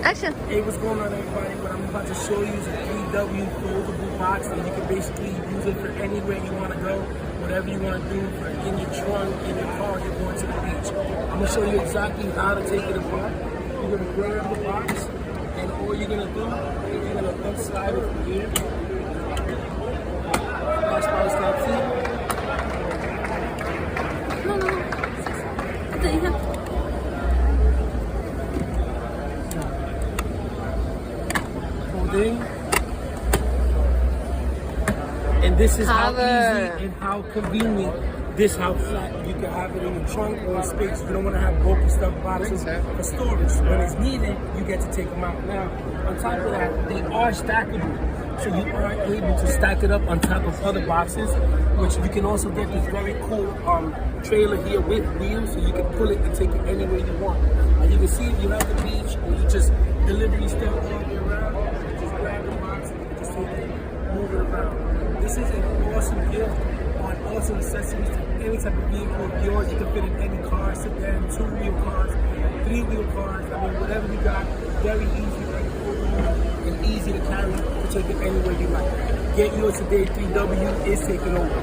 Action. Hey, what's going on, everybody? What I'm about to show you is a 3W foldable box, and you can basically use it for anywhere you want to go, whatever you want to do, for in your trunk, in your car, you're going to the beach. I'm going to show you exactly how to take it apart. You're going to grab the box, and all you're going to do is you're going to unslide it from here. That's why it's not free. No. 等一下。 And this is how easy and how convenient this, how flat you can have it in your trunk or in space. You don't want to have bulky stuff boxes for storage. When it's needed, you get to take them out. Now, on top of that, they are stackable. So you are able to stack it up on top of other boxes, which you can also get this very cool trailer here with wheels, so you can pull it and take it anywhere you want. As you can see, if you're at the beach or you just delivery stuff all the way around, just grab the box and you can just take it, move it around. This is an awesome gift on awesome accessories to any type of vehicle of yours. You can fit in any car, sedan, 2-wheel cars, 3-wheel cars. I mean, whatever you got, very easy, very cool, and easy to carry to take it anywhere you like. Get yours today. 3W is taking over.